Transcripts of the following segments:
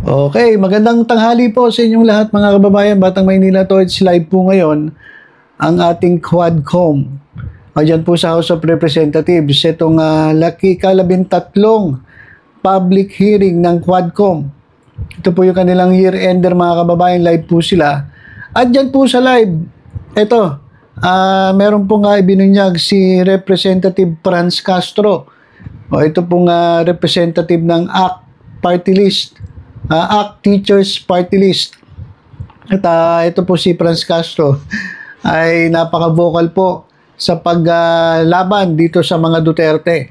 Okay, magandang tanghali po sa inyong lahat mga kababayan. Batang Maynila Towards Live po ngayon ang ating Quadcom. Diyan po sa House of Representatives, itong labintatlong public hearing ng Quadcom. Ito po yung kanilang year-ender mga kababayan, live po sila. At dyan po sa live, ito, meron po nga ibinunyag si Representative Franz Castro. Ito pong representative ng ACT Party List. ACT Teachers Party List. At ito po si Franz Castro ay napaka-vocal po sa paglaban dito sa mga Duterte.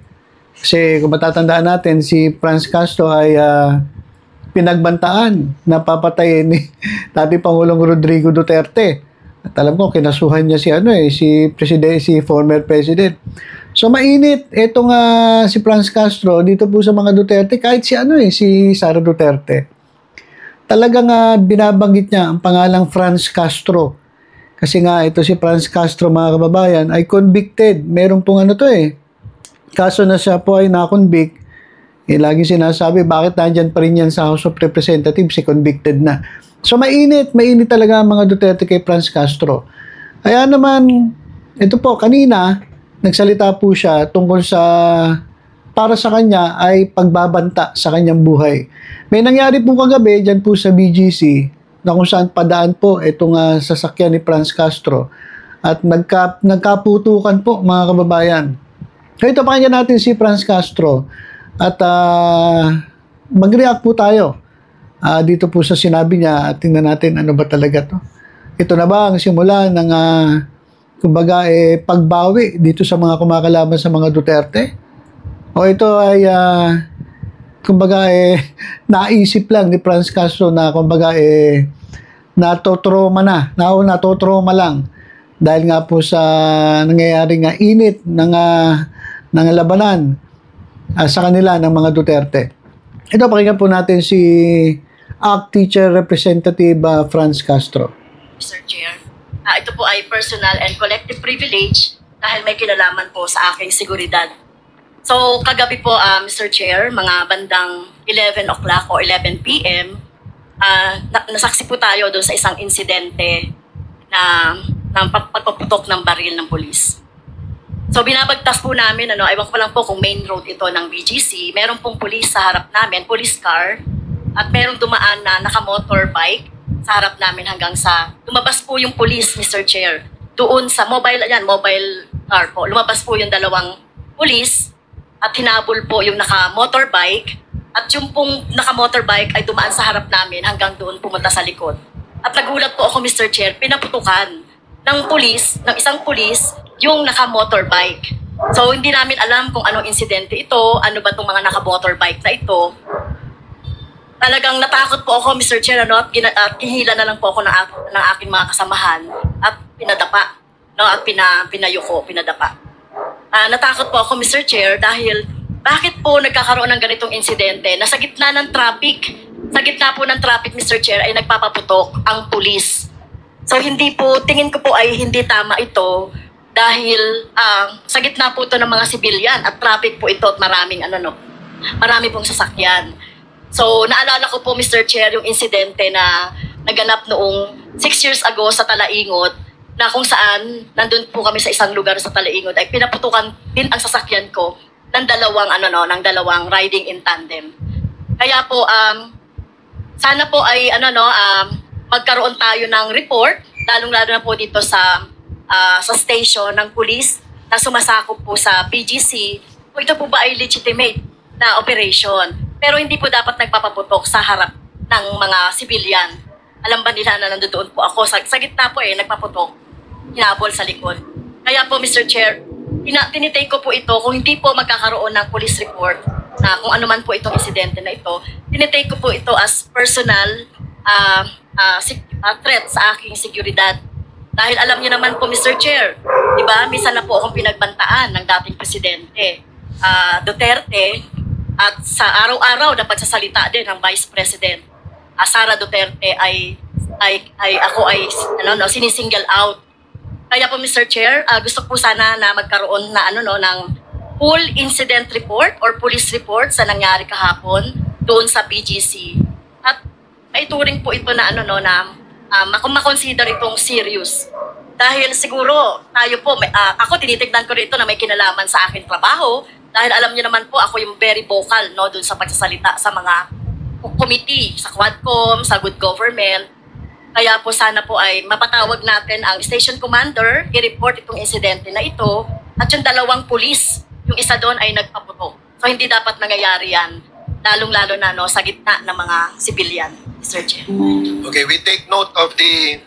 Kasi kung matatandaan natin, si Franz Castro ay pinagbantaan na papatayin ni dating Pangulong Rodrigo Duterte. At alam ko, kinasuhan niya si former president. So mainit itong si Franz Castro dito po sa mga Duterte, kahit si Sara Duterte. Talagang binabanggit niya ang pangalang Franz Castro. Kasi nga ito si Franz Castro mga kababayan ay convicted. Meron pong kaso na siya po ay na-convict. Lagi sinasabi, bakit nandyan pa rin yan sa House of Representatives, convicted na. So mainit talaga ang mga Duterte kay Franz Castro. Kaya naman, ito po kanina, nagsalita po siya tungkol sa para sa kanya ay pagbabanta sa kanyang buhay. May nangyari po kagabi dyan po sa BGC na kung saan padaan po itong sasakyan ni Franz Castro at nagkaputukan po mga kababayan. So ito pakinggan natin si Franz Castro at mag-react po tayo dito po sa sinabi niya at tingnan natin ano ba talaga to. Ito na ba ang simula ng kumbaga pagbawi dito sa mga kumakalaban sa mga Duterte? O ito ay kumbaga naisip lang ni Franz Castro na kumbaga natotroma lang dahil nga po sa nangyayaring init ng labanan sa kanila ng mga Duterte. Ito pakinggan po natin si ACT Teacher Representative Franz Castro. Mr. Chair, ito po ay personal and collective privilege dahil may kinalaman po sa aking seguridad. So, kagabi po, Mr. Chair, mga bandang 11 o'clock o 11 p.m., nasaksi po tayo doon sa isang insidente ng pagpaputok ng baril ng pulis. So, binabagtas po namin, ewan ko lang po kung main road ito ng BGC, meron pong pulis sa harap namin, police car, at merong dumaan na naka-motorbike sa harap namin hanggang sa, lumabas po yung pulis, Mr. Chair, doon sa mobile car po, lumabas po yung dalawang pulis, at hinabol po yung naka-motorbike at yung pong naka-motorbike ay dumaan sa harap namin hanggang doon pumunta sa likod. At nagulat po ako, Mr. Chair, pinaputukan ng isang pulis yung naka-motorbike. So hindi namin alam kung anong insidente ito, ano ba itong mga naka-motorbike na ito. Talagang natakot po ako, Mr. Chair, at kihila na lang po ako ng aking mga kasamahan at pinadapa, at pinadapa. Natakot po ako, Mr. Chair, dahil bakit po nagkakaroon ng ganitong insidente na sa gitna po ng traffic, Mr. Chair, ay nagpapaputok ang pulis. So tingin ko po ay hindi tama ito dahil sa gitna po ito ng mga sibilyan at traffic po ito at marami pong sasakyan. So naalala ko po, Mr. Chair, yung insidente na naganap noong 6 years ago sa Talaingot, na kung saan nandun po kami sa isang lugar sa Talaingot ay pinaputukan din ang sasakyan ko ng dalawang riding in tandem. Kaya po sana po ay magkaroon tayo ng report, lalong-lalo na po dito sa station ng police na sumasakop po sa BGC. Kung ito po ba ay legitimate na operation, pero hindi po dapat nagpapaputok sa harap ng mga civilian. Alam ba nila na nandoon po ako sa gitna po nagpaputok, hinabol sa likod. Kaya po, Mr. Chair, tinitake ko po ito, kung hindi po magkakaroon ng police report na kung ano man po itong insidente na ito, tinitake ko po ito as personal threat sa aking seguridad. Dahil alam niyo naman po, Mr. Chair, di ba, minsan na po akong pinagbantaan ng dating presidente Duterte at sa araw-araw na pagsasalita din ng Vice President Sara Duterte ay sinisingle out. Kaya po, Mr. Chair, gusto po sana na magkaroon na ng full incident report or police report sa nangyari kahapon doon sa BGC. At maituring po ito na ano no na makonsider itong serious. Dahil siguro tayo po, ako tinitignan ko rito na may kinalaman sa akin trabaho dahil alam niyo naman po ako yung very vocal no dun sa pagsasalita sa mga committee, sa Quadcom, sa Good Government. Kaya po sana po ay mapatawag natin ang station commander, i-report itong insidente na ito at yung dalawang pulis, yung isa doon ay nagpaputok. So hindi dapat nangyayari yan, lalong-lalo na no, sa gitna ng mga civilian, Mr. Chair. Okay, we take note of the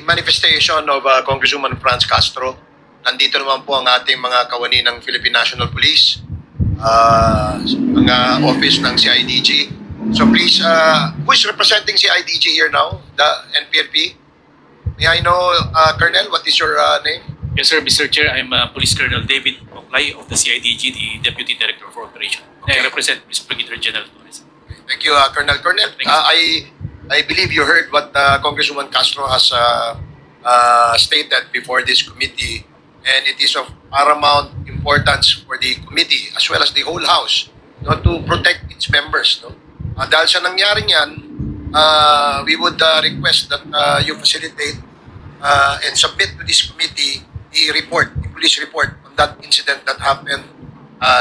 manifestation of Congresswoman Franz Castro. Nandito naman po ang ating mga kawani ng Philippine National Police, mga office ng CIDG. So please, who is representing CIDG here now? The NPNP? May I know, Colonel, what is your name? Yes, sir, Mr. Chair. I'm Police Colonel David Oklay of the CIDG, the Deputy Director for Operation. Okay. I represent Mr. Brigadier General Torres. Thank you, Colonel. Colonel, Thank you. I believe you heard what Congresswoman Castro has stated before this committee, and it is of paramount importance for the committee as well as the whole House, no, to protect its members. No? Dahil sa nangyaring yan, we would request that you facilitate and submit to this committee the report, the police report on that incident that happened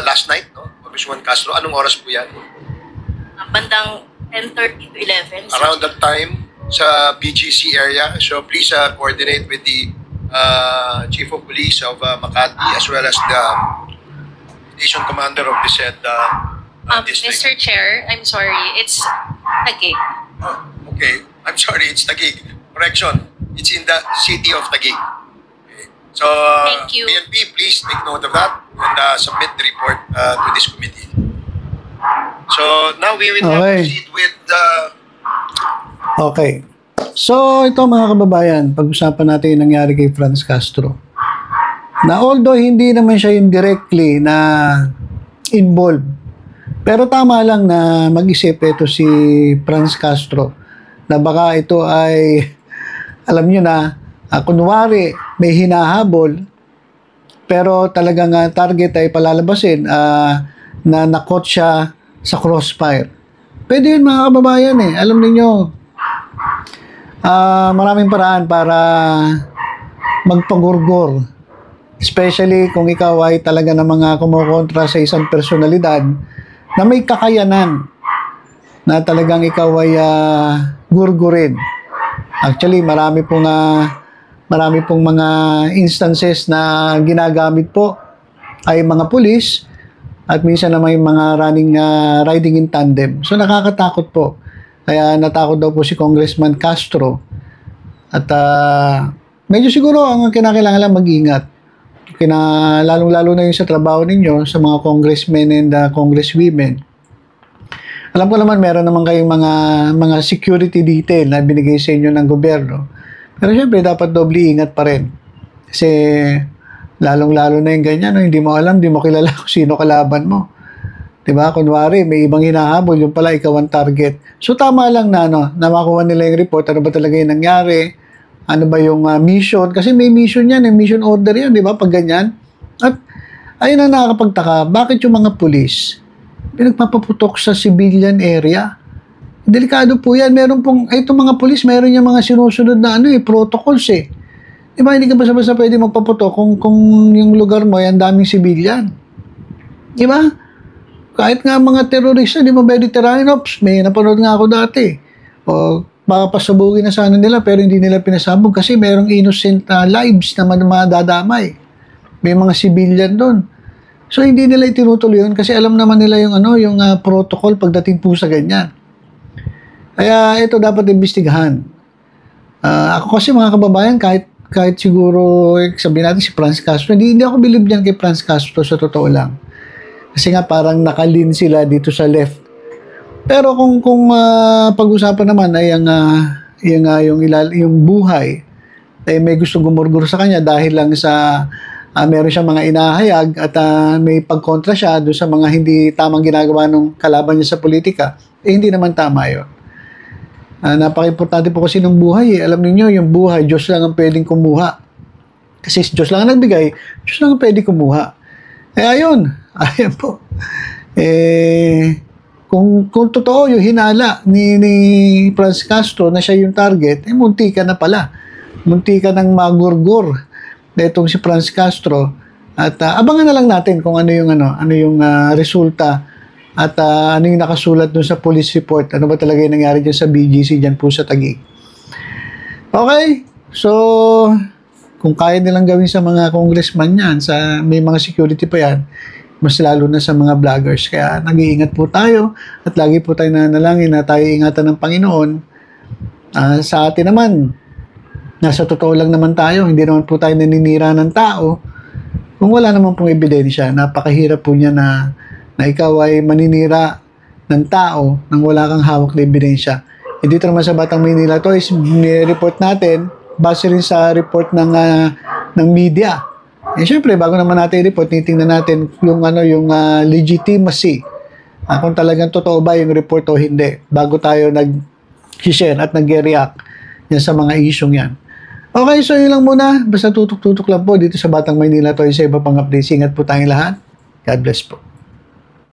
last night, no? Congresswoman Castro. Anong oras po yan? Bandang 10:30 to 11. Around that time sa BGC area. So please coordinate with the Chief of Police of Makati as well as the Station Commander of the said district. Mr. Chair, I'm sorry, it's Taguig. Oh, okay. I'm sorry, it's Taguig. Correction. It's in the city of Taguig. Okay. So, Thank you. PNP, please take note of that and submit the report to this committee. So, now we will now Okay. proceed with Okay. So, ito mga kababayan, pag-usapan natin yung nangyari kay Franz Castro. Na although hindi naman siya yung directly na involved, pero tama lang na mag-isip ito si Franz Castro na baka ito ay, alam nyo na, kunwari may hinahabol, pero talagang target ay palalabasin na nakot siya sa crossfire. Pwede yun mga kababayan eh. Alam niyo maraming paraan para magpagurgur. Especially kung ikaw ay talaga ng mga kumukontra sa isang personalidad na may kakayanan na talagang ikaw ay gurgurin. Actually, marami pong mga instances na ginagamit po ay mga pulis at minsan na may mga riding in tandem. So nakakatakot po. Kaya natakot daw po si Congressman Castro. At medyo siguro ang kinakailangan lang mag-ingat. Lalong-lalo na yung sa trabaho ninyo sa mga congressmen and congresswomen. Alam ko naman meron naman kayong mga security detail na binigay sa inyo ng gobyerno. Pero syempre dapat doble ingat pa rin. Kasi lalong-lalo na yung ganyan, no? Hindi mo alam, hindi mo kilala kung sino kalaban mo. 'Di ba? Kunwari, may ibang hinahabol, yung pala ikaw ang target. So tama lang na na makuha nila yung report, ano ba talaga yung nangyari? Ano ba yung mission? Kasi may mission yan, may mission order yan, 'di ba? Pag ganyan. At ayun ang nakakapagtaka, bakit yung mga pulis pinagpapaputok sa civilian area? Delikado po yan. Meron pong, itong mga pulis, meron yung mga sinusunod na protocols eh. Di ba, hindi ka basta-basta pwede magpaputok kung yung lugar mo, yan daming civilian. Di ba? Kahit nga mga terorista, di ba pwede tirahin, may napanood nga ako dati. O, baka pasabugin na sana nila, pero hindi nila pinasabog kasi merong innocent lives na madadamay. May mga civilian doon. So, hindi nila itinutuloy yun kasi alam naman nila yung protocol pagdating po sa ganyan. Kaya ito dapat imbestigahan. Ako kasi mga kababayan, kahit siguro sabihin natin si Franz Castro, hindi ako believe niyan kay Franz Castro sa totoo lang. Kasi nga parang nakalin sila dito sa left. Pero kung pag-usapan naman ay yung buhay, ay may gustong gumurgur sa kanya dahil lang sa meron siyang mga inahayag at may pagkontra siya doon sa mga hindi tamang ginagawa ng kalaban niya sa politika, hindi naman tama yun. Napaka-importante po kasi ng buhay. Alam niyo yung buhay, Diyos lang ang pwedeng kumuha. Kasi Diyos lang ang nagbigay, Diyos lang ang pwedeng kumuha. Ayun po. Kung totoo yung hinala ni Franz Castro na siya yung target, munti ka na pala. Munti ka nang magurgur na itong si Franz Castro. At abangan na lang natin kung ano yung resulta at ano yung nakasulat dun sa police report. Ano ba talaga yung nangyari dyan sa BGC dyan po sa Taguig. Okay, so kung kaya nilang gawin sa mga congressman yan, may mga security pa yan, mas lalo na sa mga vloggers. Kaya nag-iingat po tayo at lagi po tayo nanalangin na tayo ingatan ng Panginoon. Sa atin naman, nasa totoo lang naman tayo, hindi naman po tayo naninira ng tao. Kung wala naman pong ebidensya, napakahirap po niya na ikaw ay maninira ng tao nang wala kang hawak na ebidensya. E dito naman sa Batang Maynila, to is report natin, base rin sa report ng media. Eh syempre, bago naman natin i-report, titingnan natin yung legitimacy. Kung talagang totoo ba yung report o hindi, bago tayo nag-share at nag-react yan sa mga isyong yan. Okay, so yun lang muna. Basta tutok-tutok lang po dito sa Batang Maynila. To sa iba pang updates. Ingat po tayong lahat. God bless po.